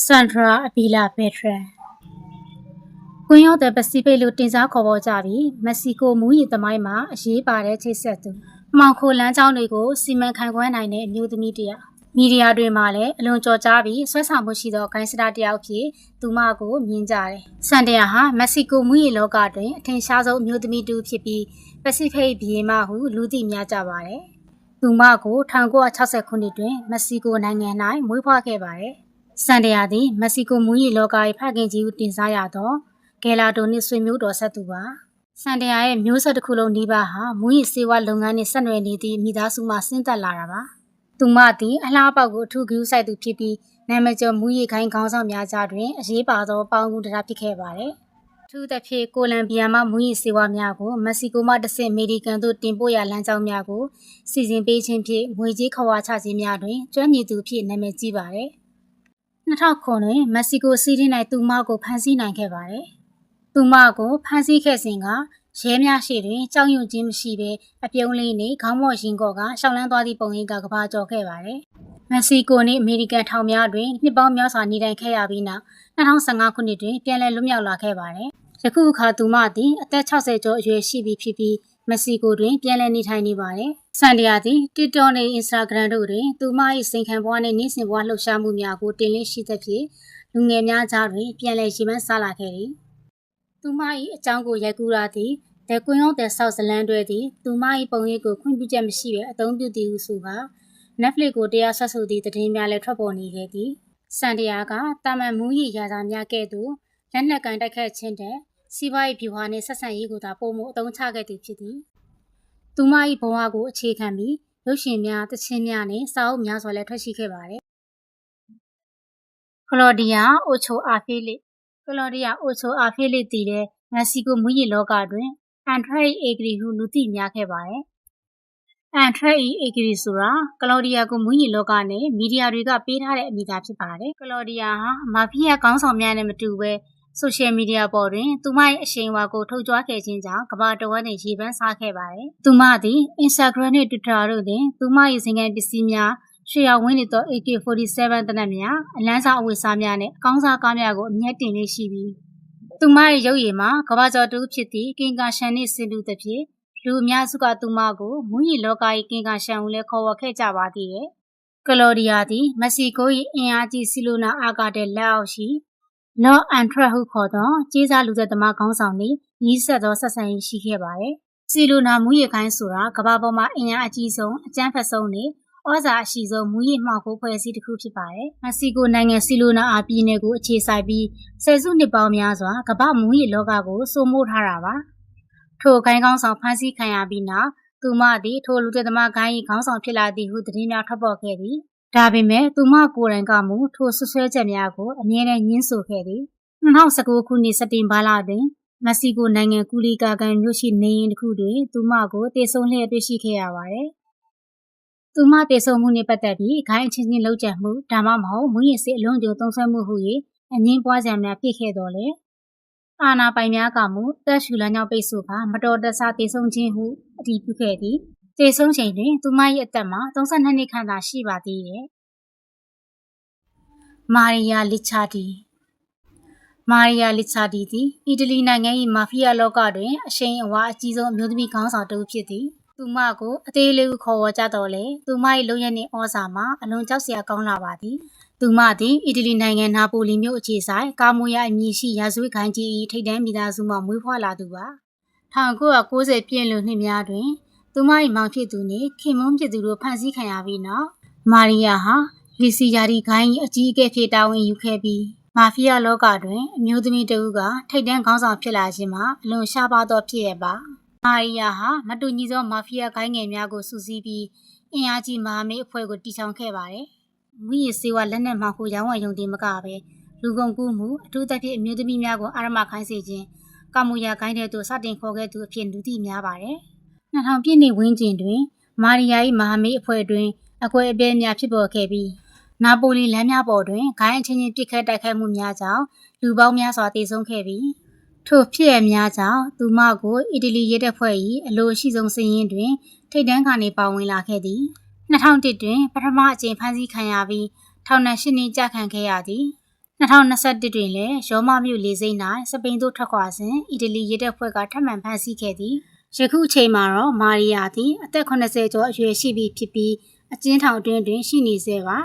Sandra Avila Petra ကွန်ရောက်တဲ့ပစိဖိတ်လိုတင်စားခေါ်ပေါ်ကြပြီးမက္ကဆီကိုမူးယစ်သမိုင်းမှာအရေးပါတဲ့ချိတ်ဆက်သူမှောင်ခိုလမ်းကြောင်းတွေကိုစီမံခန့်ခွဲနိုင်တဲ့အမျိုးသမီးတယောက်မီဒီယာတွေမှာလည်းအလွန်ကြော်ကြားပြီးဆွဲဆောင်မှုရှိသောဂိုင်းစတာတယောက်ဖြစ်သူမကိုမြင်ကြတယ်။စန်တရာဟာမက္ကဆီကိုမူးယစ်လောကတွင်အထင်ရှားဆုံးအမျိုးသမီးတူဖြစ်ပြီးပစိဖိတ်ဘီယင်မဟုလူသိများကြပါတယ်။သူမကို1960ခုနှစ်တွင်မက္ကဆီကိုနိုင်ငံ၌မွေးဖွားခဲ့ပါတယ်။စန်တရာသည်မက္ကဆီကိုမူးယစ်လောက၏ဖခင်ကြီးကိုတင်စားရသောဂယ်လာတိုနှင့်ဆွေမျိုးတော်ဆက်သူပါစန်တရာရဲ့မျိုးဆက်တစ်ခုလုံးဒီပါဟာမူးယစ်ဆေးဝါးလုပ်ငန်းနဲ့ဆက်နွယ်နေသည့်မိသားစုမှဆင်းသက်လာတာပါသူမသည်အလားပေါက်ကိုအထူးဂရုစိုက်သူဖြစ်ပြီးနာမည်ကျော်မူးယစ်ခိုင်းခေါင်းဆောင်များကြားတွင်အရေးပါသောပေါင်းကူးတရားဖြစ်ခဲ့ပါတယ်အထူးသဖြင့်ကိုလံဘီယာမှမူးယစ်ဆေးဝါးများကိုမက္ကဆီကိုမှတဆင့်အမေရိကန်သို့တင်ပို့ရလမ်းကြောင်းများကိုစီစဉ်ပေးခြင်းဖြင့်ငွေကြေးခဝါချခြင်းများတွင်ကျွမ်းကျင်သူဖြစ်နာမည်ကြီးပါတယ်2009တွင်မက္ကဆီကိုစီးတီး၌သူမကိုဖမ်းဆီးနိုင်ခဲ့ပါတယ်သူမကိုဖမ်းဆီးခဲ့စဉ်ကရဲများရှိတွင်ကြောက်ရွံ့ခြင်းမရှိဘဲအပြုံးလေးနှင့်ခေါင်းမော့ရင်ကော့ကရှောင်းလန်းသွားသည့်ပုံရိပ်ကကဘာကျော်ခဲ့ပါတယ်။မက္ကဆီကိုနှင့်အမေရိကန်ထောင်များတွင်နှစ်ပေါင်းများစွာနေထိုင်ခဲ့ရပြီးနောက်2015ခုနှစ်တွင်ပြန်လည်လွတ်မြောက်လာခဲ့ပါတယ်။ယခုအခါသူမသည်အသက်60ကျော်အရွယ်ရှိပြီဖြစ်ပြီးမက္ကဆီကိုတွင်ပြန်လည်နေထိုင်နေပါတယ်။စန်တရာသည် TikTok နှင့် Instagram တို့တွင်သူမ၏စိန်ခံဘဝနှင့်နေ့စဉ်ဘဝလှုပ်ရှားမှုများကိုတင်လင်းရှိသဖြင့်လူငယ်များကြားတွင်ပြန်လည်ရေပန်းစားလာခဲ့သည်။သူမ၏အကြောင်းကိုရိုက်ကူးရသည်The Queen of the South ဇလန်းတွဲသည်သူမ၏ပုံရိပ်ကိုခွင့်ပြုချက်မရှိဘဲအသုံးပြုသည်ဟုဆိုကာ Netflix ကိုတရားဆက်ဆိုသည့်သတင်းများလည်းထွက်ပေါ်နေခဲ့သည်စန်တရာကတာမန်မူးယစ်ရာဇာများကဲ့သို့လက်နက်ကန်တိုက်ခတ်ခြင်းတဲ့စီးပွားရေးဗျူဟာနှင့်ဆက်ဆံရေးကိုသာပုံမှုအသုံးချခဲ့သည်ဖြစ်သည်သူမ၏ဘဝကိုအခြေခံပြီးရုပ်ရှင်များတခြင်းများနှင့်စာအုပ်များစွာလည်းထွက်ရှိခဲ့ပါတယ်ကလော်ဒီယာအိုချိုအာဖေးလစ်တည်တဲ့မက္ကဆီကိုမူးယစ်လောကတွင်အန်ထရက်အေဂရီဟုလူသိများခဲ့ပါတယ်။အန်ထရက်အေဂရီဆိုတာကလော်ဒီယာကိုမူးယစ်လောကနဲ့မီဒီယာတွေကပေးထားတဲ့အမည်သာဖြစ်ပါတယ်။ကလော်ဒီယာဟာမာဖီးယားခေါင်းဆောင်များနဲ့မတူဘဲဆိုရှယ်မီဒီယာပေါ်တွင်သူမရဲ့အရှိန်အဝါကိုထုတ်ကြွခဲ့ခြင်းကြောင့်ကမ္ဘာတဝန်းတွင်ရေပန်းစားခဲ့ပါတယ်။သူမသည် Instagram နဲ့ Twitter တို့တွင်သူမရဲ့စင်ကန်ပစ္စည်းများရွှေရောင်ဝင်းနေသော AK-47 တနက်များအလန်းစားအဝတ်စားများနဲ့အကောင်းစားကားများကိုအမြတ်တင်လေးရှိပြီးသူမရဲ့ရုပ်ရည်မှာကဘာကျော်တူဖြစ်သည့်ကင်ကာရှန်နှင့်ဆင်တူသဖြင့်လူအများစုကသူမကိုမူးယစ်လောက၏ကင်ကာရှန်ဟုလည်းခေါ်ဝေါ်ခဲ့ကြပါသေးတယ်။ကလော်ဒီယာသည်မက္ကဆီကို၏အင်အားကြီးစီလိုနာအာကာတဲ့လက်အောက်ရှိလော့အန်ထရက်ဟုခေါ်သောကြေးစားလူသက်သမားခေါင်းဆောင်နှင့်ညီးဆက်သောဆက်ဆံရေးရှိခဲ့ပါတယ်။စီလိုနာမူးယစ်ခိုင်းဆိုတာကမ္ဘာပေါ်မှာအင်အားအကြီးဆုံးအကြမ်းဖက်ဆုံးနှင့်ဩဇာအရှိဆုံးမူးယစ်မှောင်ခိုဖွဲ့စည်းတစ်ခုဖြစ်ပါတယ်။မက္ကဆီကိုနိုင်ငံစီလိုနာပြည်နယ်ကိုအခြေစိုက်ပြီးဆယ်စုနှစ်ပေါင်းများစွာကမ္ဘာမူးယစ်လောကကိုစိုးမိုးထားတာပါ။ထိုဂိုင်းကောင်းဆောင်ဖမ်းဆီးခံရပြီးနောက်သူမသည်ထိုလူသက်သမားဂိုင်း၏ခေါင်းဆောင်ဖြစ်လာသည်ဟုသတင်းများထွက်ပေါ်ခဲ့သည်။ဒါပေမဲ့သူမကိုယ်တိုင်ကမူထိုဆွဆွဲချက်များကိုအမြဲတမ်းညှင်းဆိုခဲ့သည်။2019ခုနှစ်စက်တင်ဘာလတွင်မက္ကဆီကိုနိုင်ငံကူလီကာကန်မြို့ရှိနေအိမ်တစ်ခုတွင်သူမကိုတေဆုံလျက်တွေ့ရှိခဲ့ရပါတယ်။သူမတေဆုံမှုနှင့်ပတ်သက်ပြီးဂိုင်းအချင်းချင်းလှုပ်ကြံမှုဒါမှမဟုတ်မူးယစ်ဆေးအလွန်ကြုံသုံးဆွဲမှုဟု၍အငင်းပွားစရာများဖြစ်ခဲ့တော်လေအာနာပိုင်များကမူတက်ရှူလမ်းကြောင်းပိတ်ဆို့ကမတော်တဆတေဆုံခြင်းဟုအတည်ပြုခဲ့သည်တေဆုံချိန်တွင်သူမ၏အသက်မှာ32နှစ်ခန့်သာရှိပါသေးတယ်မာရီယာလစ်ချာဒီသည်အီတလီနိုင်ငံ၏မာဖီးယားလောကတွင်အရှိန်အဝါအကြီးဆုံးအမျိုးသမီးခေါင်းဆောင်တစ်ဦးဖြစ်သည်သူမကိုအသေးလေးဟုခေါ်ဝေါ်ကြတော့လေသူမ၏လုံရနှင့်ဩဇာမှာအလွန်ကြောက်စရာကောင်းလာပါသည်သူမသည်အီတလီနိုင်ငံနာပိုလီမြို့အခြေဆိုင်ကာမိုယာအမည်ရှိရာဇဝတ်ဂိုင်းကြီး၏ထိပ်တန်းမိသားစုမှမွေးဖွားလာသူပါ1990ပြည့်လွန်နှစ်များတွင်သူမ၏မောင်ဖြစ်သူနှင့်ခင်မွန်းဖြစ်သူတို့ဖမ်းဆီးခံရပြီးနောက်မာရီယာဟာလီစီယာဒီဂိုင်း၏အကြီးအကဲဖြစ်တာဝန်ယူခဲ့ပြီးမာဖီးယားလောကတွင်အမျိုးသမီးတဦးကထိပ်တန်းခေါင်းဆောင်ဖြစ်လာခြင်းမှာအလွန်ရှားပါသောဖြစ်ရပါမာရီယာဟာမတူညီသောမာဖီးယားဂိုင်းငယ်များကိုစုစည်းပြီးအင်အားကြီးမဟာမိတ်အဖွဲ့ကိုတည်ထောင်ခဲ့ပါတယ်။မူးယစ်ဆေးဝါးလက်နက်မှောင်ခိုရောင်းဝယ်ရုံတင်မကပဲလူကုန်ကူးမှုအထူးသဖြင့်အမျိုးသမီးများကိုအာရမခိုင်းစေခြင်းကာမိုယာဂိုင်းတဲ့သို့စတင်ခေါ်ခဲ့သူအဖြစ်လူသိများပါတယ်။2000ပြည့်နှစ်ဝန်းကျင်တွင်မာရီယာ၏မဟာမိတ်အဖွဲ့တွင်အကွဲအပြဲများဖြစ်ပေါ်ခဲ့ပြီးနာပိုလီလမ်းများပေါ်တွင်ဂိုင်းအချင်းချင်းပစ်ခတ်တိုက်ခိုက်မှုများကြောင့်လူပေါင်းများစွာသေဆုံးခဲ့ပြီးထိုဖြစ်ရများကြောင့်သူမကိုအီတလီရဲတပ်ဖွဲ့၏အလိုရှိဆုံးစည်ရင်းတွင်ထိပ်တန်းကနေပါဝင်လာခဲ့သည်2001တွင်ပထမအကြိမ်ဖမ်းဆီးခံရပြီးထောင်ဒဏ်10နှစ်ကြာခံခဲ့ရသည် 2021တွင်လည်းရောမမြို့လေဆိပ်၌စပိန်သို့ထွက်ခွာစဉ်အီတလီရဲတပ်ဖွဲ့ကထပ်မံဖမ်းဆီးခဲ့သည်ယခုအချိန်မှာတော့မာရီယာသည်အသက်80ကျော်အရွယ်ရှိပြီဖြစ်ပြီးအကျဉ်းထောင်အတွင်းတွင်ရှိနေဆဲပါ